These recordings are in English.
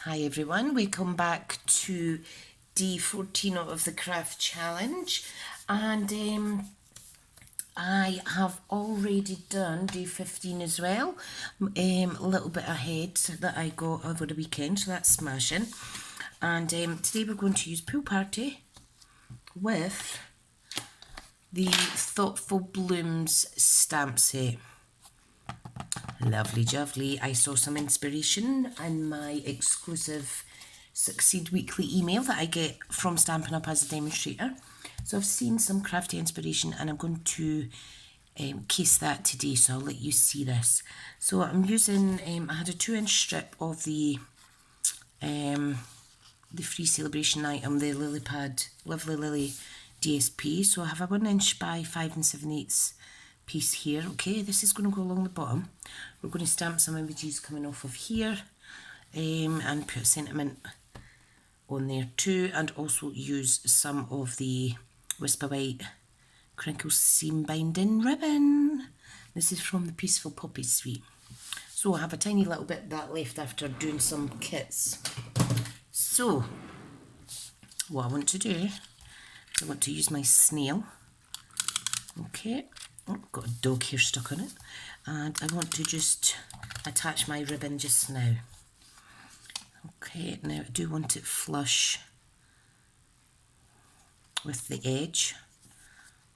Hi everyone, we come back to day 14 of the craft challenge, and I have already done day 15 as well, a little bit ahead that I got over the weekend, so that's smashing. And today we're going to use Pool Party with the Thoughtful Blooms stamp set. Lovely jubbly. I saw some inspiration in my exclusive Succeed Weekly email that I get from Stampin' Up as a demonstrator. So I've seen some crafty inspiration and I'm going to case that today, so I'll let you see this. So I'm using, I had a 2-inch strip of the free celebration item, the Lily Pad Lovely Lily DSP. So I have a 1-inch by 5 7/8 piece here. Okay, this is going to go along the bottom. We're going to stamp some images coming off of here and put a sentiment on there too, and also use some of the Whisper White Crinkle Seam Binding ribbon. This is from the Peaceful Poppy Suite. So I have a tiny little bit of that left after doing some kits. So what I want to do is I want to use my snail. Okay, oh, got a dog here stuck on it, and I want to just attach my ribbon just now. Okay, now I do want it flush with the edge.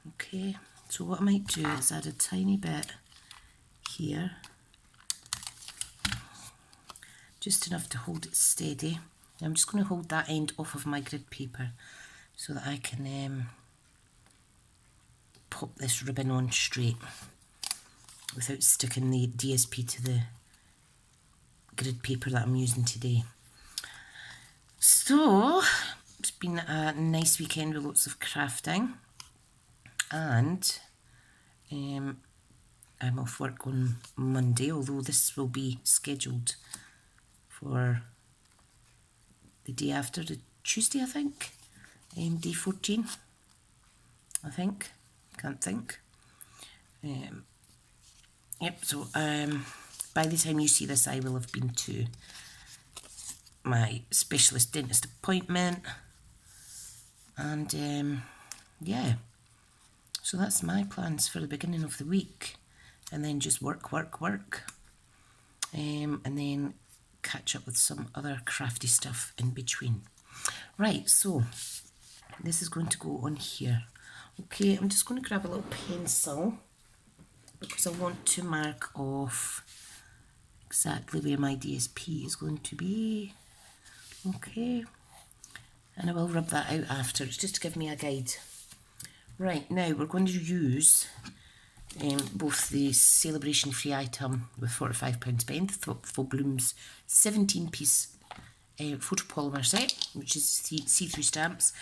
Okay, so what I might do is add a tiny bit here, just enough to hold it steady. I'm just going to hold that end off of my grid paper so that I can pop this ribbon on straight without sticking the DSP to the grid paper that I'm using today. So it's been a nice weekend with lots of crafting, and I'm off work on Monday, although this will be scheduled for the day after, the Tuesday, I think, day 14, I think, can't think. Yep, so by the time you see this I will have been to my specialist dentist appointment, and yeah, so that's my plans for the beginning of the week, and then just work, and then catch up with some other crafty stuff in between. Right, so this is going to go on here. Okay, I'm just going to grab a little pencil because I want to mark off exactly where my DSP is going to be. Okay, and I will rub that out after, just to give me a guide. Right, now we're going to use both the celebration free item with £45 spent, Thoughtful Blooms 17-piece photopolymer set, which is see-through stamps,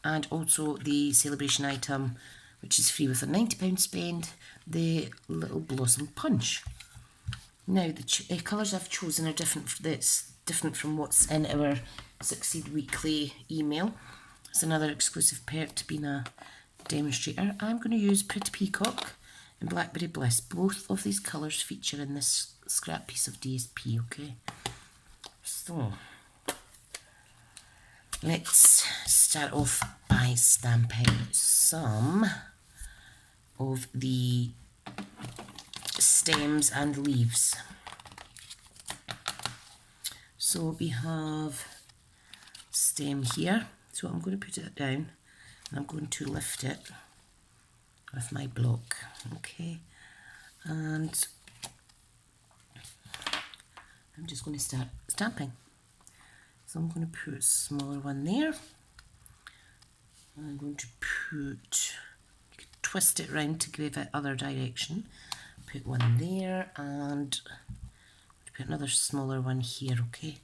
and also the celebration item, which is free with a £90 spend, the Little Blossom Punch. Now the colours I've chosen are different. That's different from what's in our Succeed Weekly email. It's another exclusive perk to being a demonstrator. I'm going to use Pretty Peacock and Blackberry Bliss. Both of these colours feature in this scrap piece of DSP, okay? So let's start off by stamping some of the stems and leaves. So we have stem here, so I'm going to put it down and I'm going to lift it with my block, okay, and I'm just going to start stamping. So I'm going to put a smaller one there. I'm going to put, twist it round to give it other direction. Put one there and put another smaller one here, okay.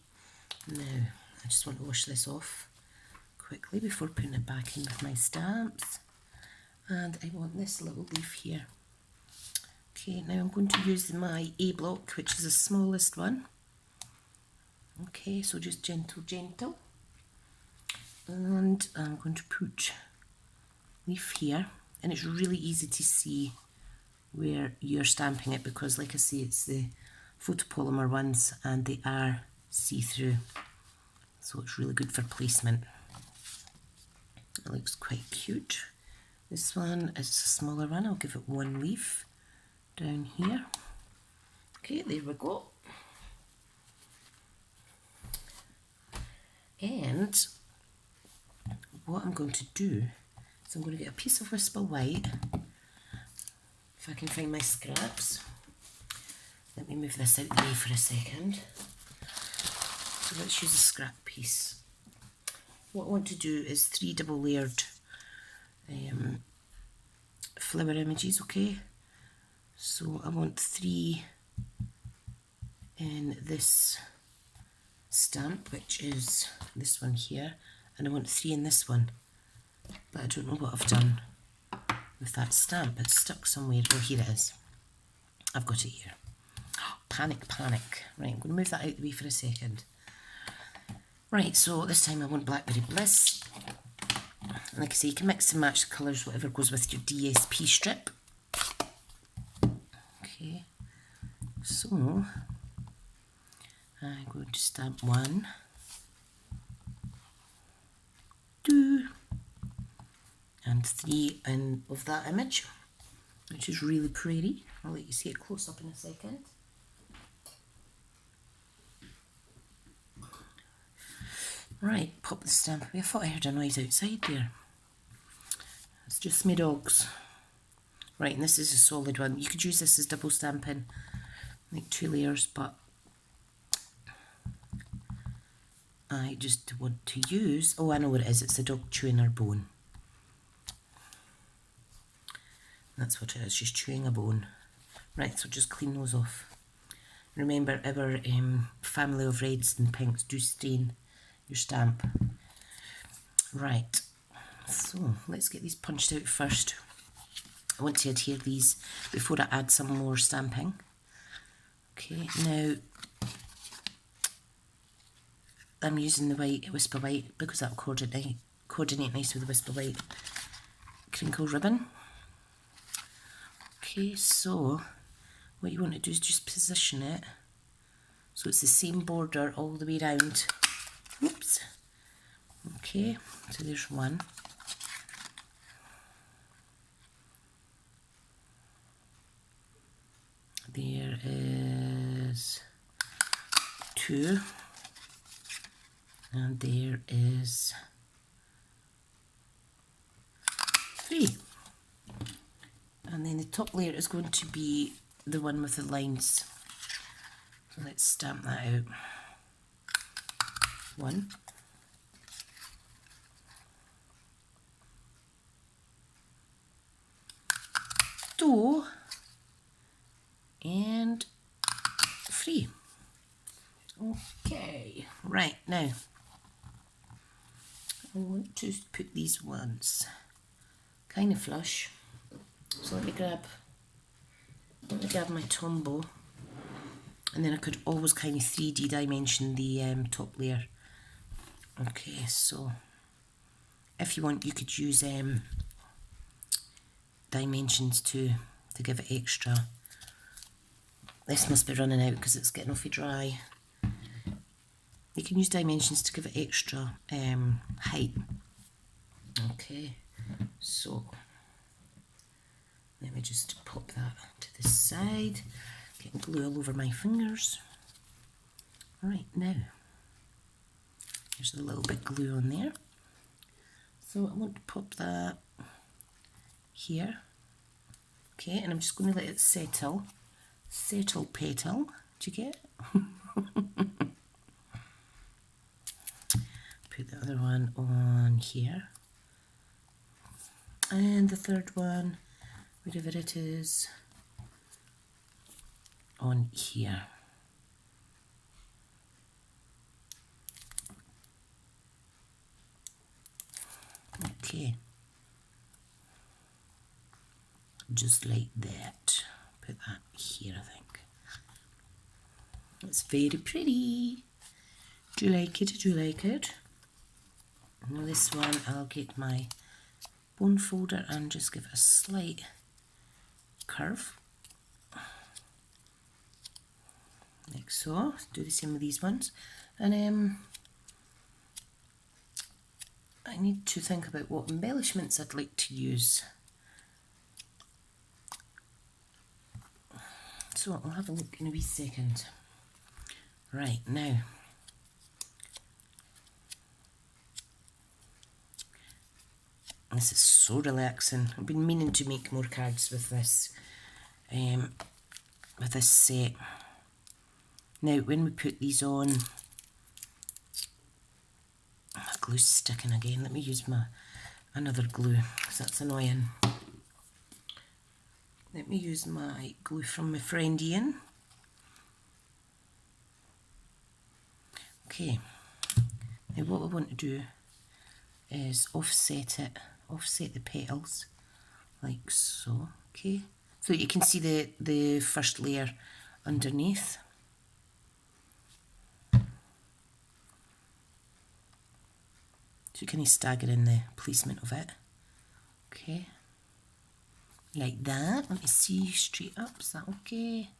Now I just want to wash this off quickly before putting it back in with my stamps. And I want this little leaf here. Okay, now I'm going to use my A block, which is the smallest one. Okay, so just gentle, gentle. And I'm going to put leaf here, and it's really easy to see where you're stamping it because, like I say, it's the photopolymer ones and they are see-through. so it's really good for placement. It looks quite cute. This one is a smaller one. I'll give it one leaf down here. Okay, there we go. And what I'm going to do is I'm going to get a piece of Whisper White, if I can find my scraps. Let me move this out the way for a second. So let's use a scrap piece. What I want to do is 3 double layered flower images, okay? So I want 3 in this stamp, which is this one here, and I want 3 in this one, but I don't know what I've done with that stamp. It's stuck somewhere. Oh, here it is. I've got it here. Oh, panic, panic. Right, I'm going to move that out the way for a second. Right, so this time I want Blackberry Bliss. Like I say, you can mix and match the colours, whatever goes with your DSP strip. Okay, so I'm going to stamp 1, 2, and 3 in of that image, which is really pretty. I'll let you see it close up in a second. Right, pop the stamp away. I thought I heard a noise outside there. It's just my dogs. Right, and this is a solid one. You could use this as double stamping, like 2 layers, but I just want to use, oh, I know what it is. It's the dog chewing her bone. That's what it is, she's chewing a bone. Right, so just clean those off. Remember, our family of reds and pinks do stain your stamp. Right, so let's get these punched out first. I want to adhere these before I add some more stamping. Okay, now I'm using the white Whisper White because that'll coordinate nice with the Whisper White crinkle ribbon. Okay, so what you want to do is just position it so it's the same border all the way around. Oops. Okay, so there's 1. There is 2. And there is 3. And then the top layer is going to be the one with the lines. So let's stamp that out. 1. 2. And 3. Okay, right, now I want to put these ones kind of flush. So let me grab my Tombow, and then I could always kind of 3D dimension the top layer. Okay, so if you want, you could use dimensions to give it extra. This must be running out because it's getting awfully dry. You can use dimensions to give it extra height. Okay, so let me just pop that to the side. Getting glue all over my fingers. Right, now there's a little bit of glue on there. So I want to pop that here. Okay, and I'm just going to let it settle. Settle petal. Do you get it? Put the other one on here. And the third one, wherever it is, on here. Okay. Just like that. Put that here, I think. It's very pretty. Do you like it? Do you like it? Now this one, I'll get my bone folder and just give it a slight curve. Like so. Do the same with these ones. And I need to think about what embellishments I'd like to use. So I'll have a look in a wee second. Right, now this is so relaxing. I've been meaning to make more cards with this set. Now when we put these on, my glue's sticking again. Let me use my another glue because that's annoying. Let me use my glue from my friend Ian. Okay, now what we want to do is offset the petals like so, okay? So you can see the first layer underneath. So you can stagger in the placement of it, okay? Like that. Let me see straight up, is that okay?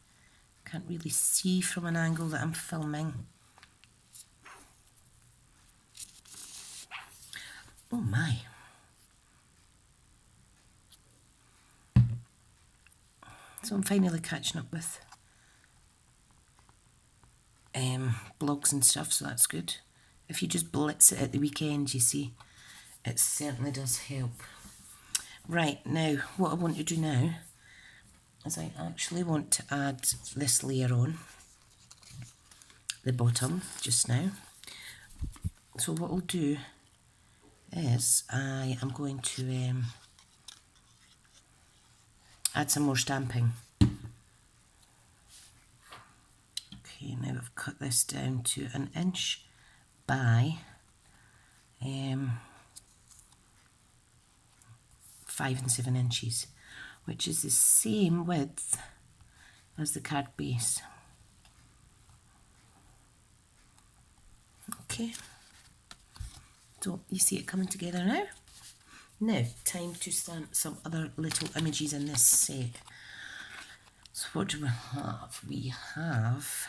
Can't really see from an angle that I'm filming. Oh my. So I'm finally catching up with blogs and stuff, so that's good. If you just blitz it at the weekend, you see, it certainly does help. Right, now, what I want to do now is I actually want to add this layer on the bottom just now. So what I'll do is I am going to add some more stamping. Okay, now I've cut this down to 1 inch by 5 and 7 inches, which is the same width as the card base. Okay, so you see it coming together now? Now, time to stamp some other little images in this set. So what do we have? We have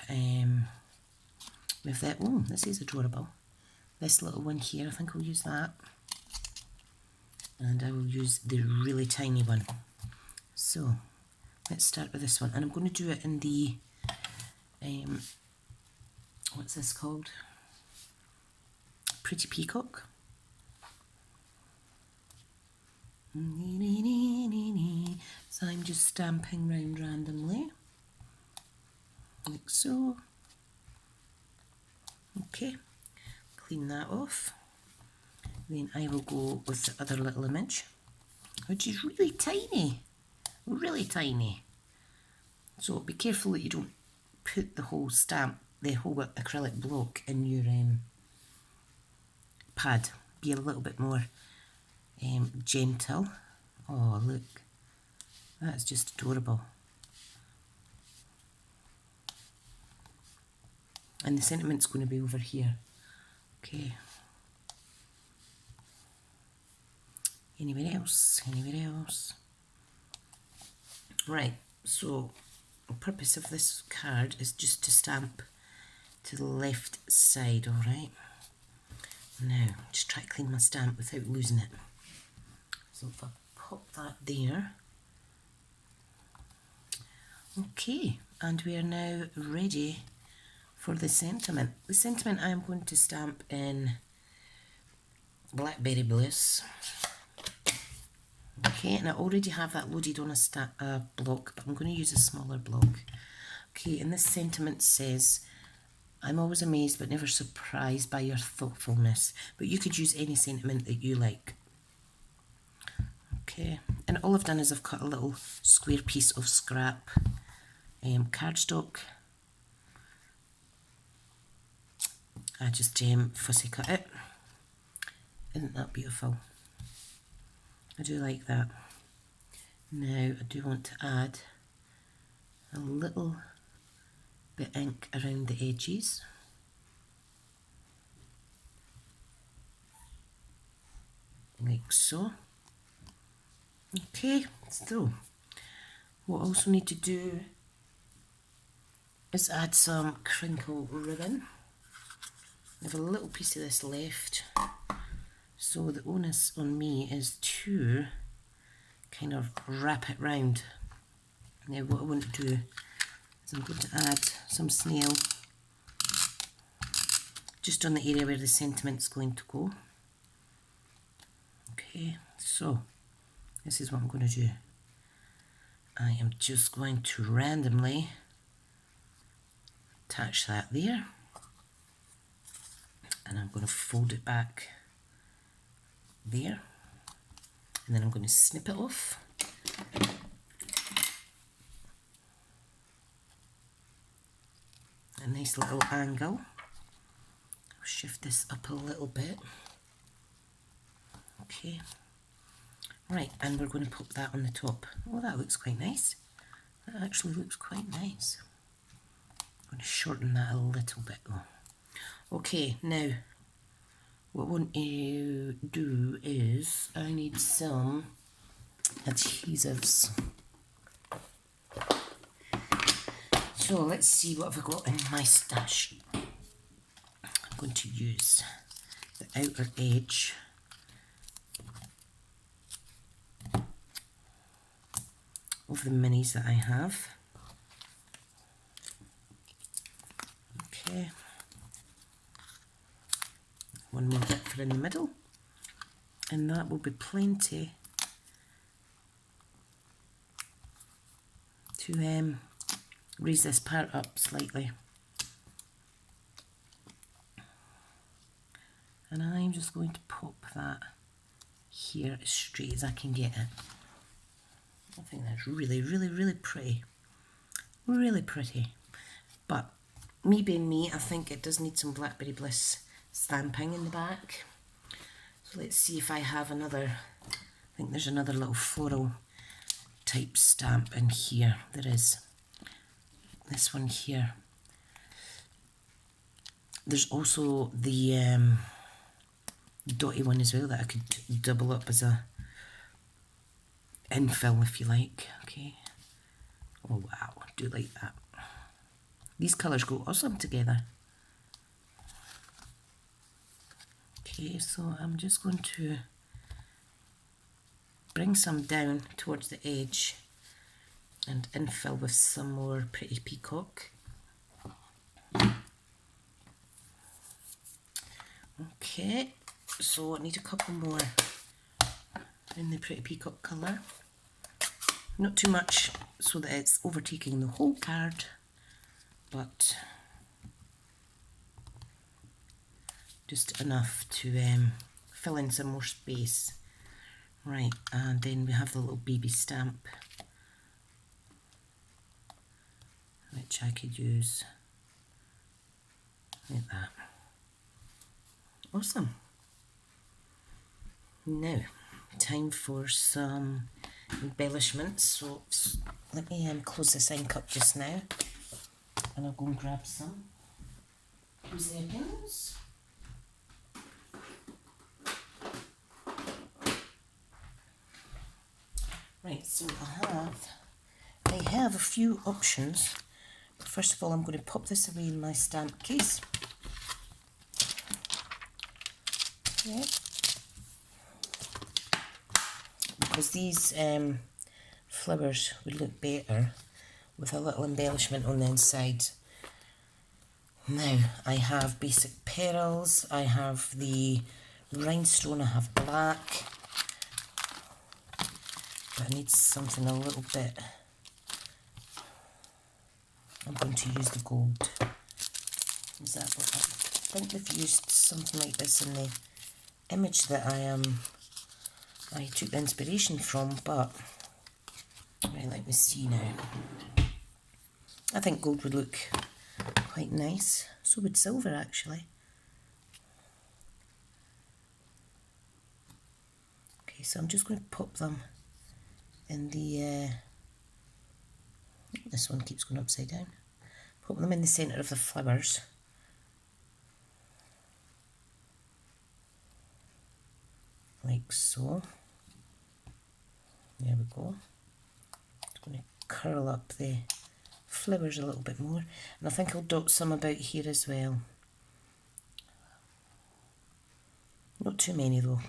with that, oh, this is adorable. This little one here, I think I'll use that. And I will use the really tiny one. So, let's start with this one. And I'm going to do it in the, what's this called? Pretty Peacock. So I'm just stamping round randomly, like so. Okay, clean that off. Then I will go with the other little image, which is really tiny, really tiny. So be careful that you don't put the whole stamp, the whole acrylic block in your pad. Be a little bit more gentle. Oh, look, that's just adorable. And the sentiment's going to be over here. Okay. Anywhere else? Anywhere else? Right, so the purpose of this card is just to stamp to the left side, alright? Now, just try to clean my stamp without losing it. So if I pop that there. Okay, and we are now ready for the sentiment. The sentiment I am going to stamp in Blackberry Bliss. Okay, and I already have that loaded on a block, but I'm going to use a smaller block. Okay, and this sentiment says, I'm always amazed but never surprised by your thoughtfulness. But you could use any sentiment that you like. Okay, and all I've done is I've cut a little square piece of scrap cardstock. I just fussy cut it. Isn't that beautiful? I do like that. Now I do want to add a little bit of ink around the edges. Like so. Okay, so what I also need to do is add some crinkle ribbon. I have a little piece of this left. So the onus on me is to kind of wrap it round. Now what I want to do is I'm going to add some snail just on the area where the sentiment's going to go. Okay, so this is what I'm going to do. I am just going to randomly attach that there, and I'm going to fold it back there, and then I'm going to snip it off. A nice little angle. I'll shift this up a little bit. Okay, right, and we're going to put that on the top. Oh, that looks quite nice. That actually looks quite nice. I'm going to shorten that a little bit though. Okay, now what I want to do is I need some adhesives. So let's see what I've got in my stash. I'm going to use the outer edge of the minis that I have. Okay. One more bit for in the middle, and that will be plenty to raise this part up slightly. And I'm just going to pop that here as straight as I can get it. I think that's really, really, really pretty. Really pretty. But me being me, I think it does need some Blackberry Bliss stamping in the back. So let's see if I have another, I think there's another little floral type stamp in here. There is. This one here. There's also the dotty one as well that I could double up as a infill if you like. Okay. Oh wow, I do like that. These colours go awesome together. Okay, so I'm just going to bring some down towards the edge and infill with some more Pretty Peacock. Okay, so I need a couple more in the Pretty Peacock colour. Not too much so that it's overtaking the whole card, but just enough to fill in some more space. Right, and then we have the little baby stamp, which I could use like that. Awesome. Now, time for some embellishments. So let me close this ink up just now, and I'll go and grab some. 2 seconds. Right, so I have a few options. First of all, I'm going to pop this away in my stamp case. Okay. Because these flowers would look better with a little embellishment on the inside. Now, I have basic pearls, I have the rhinestone, I have black, but I need something a little bit. I'm going to use the gold. Is that what I think they've used something like this in the image that I took the inspiration from, but right, let me see now. I think gold would look quite nice. So would silver actually. Okay, so I'm just going to pop them in the this one keeps going upside down. Put them in the centre of the flowers. Like so. There we go. Just going to curl up the flowers a little bit more. And I think I'll dot some about here as well. Not too many though.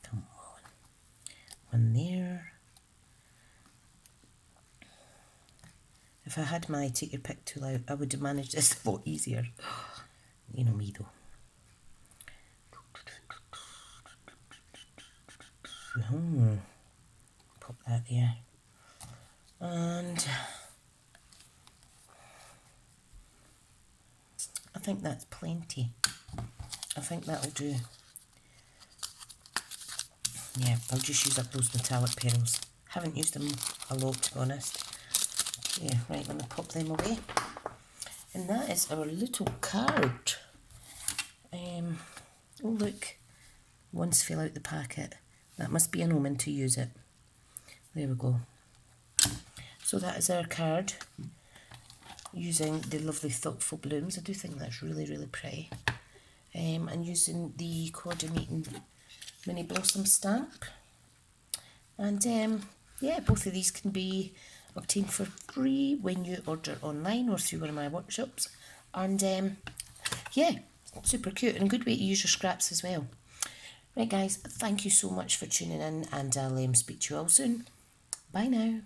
Come on. One there. If I had my take your pick tool out, I would have managed this a lot easier. You know me though. Pop that there. And I think that's plenty. I think that'll do. Yeah, I'll just use up those metallic petals. Haven't used them a lot, to be honest. Yeah, right, let me pop them away. And that is our little card. Oh look, one's fell out the packet. That must be an omen to use it. There we go. So that is our card using the lovely thoughtful blooms. I do think that's really, really pretty. And using the coordinating mini blossom stamp. And yeah, both of these can be obtained for free when you order online or through one of my workshops. And yeah, super cute and a good way to use your scraps as well. Right guys, thank you so much for tuning in, and I'll speak to you all soon. Bye now.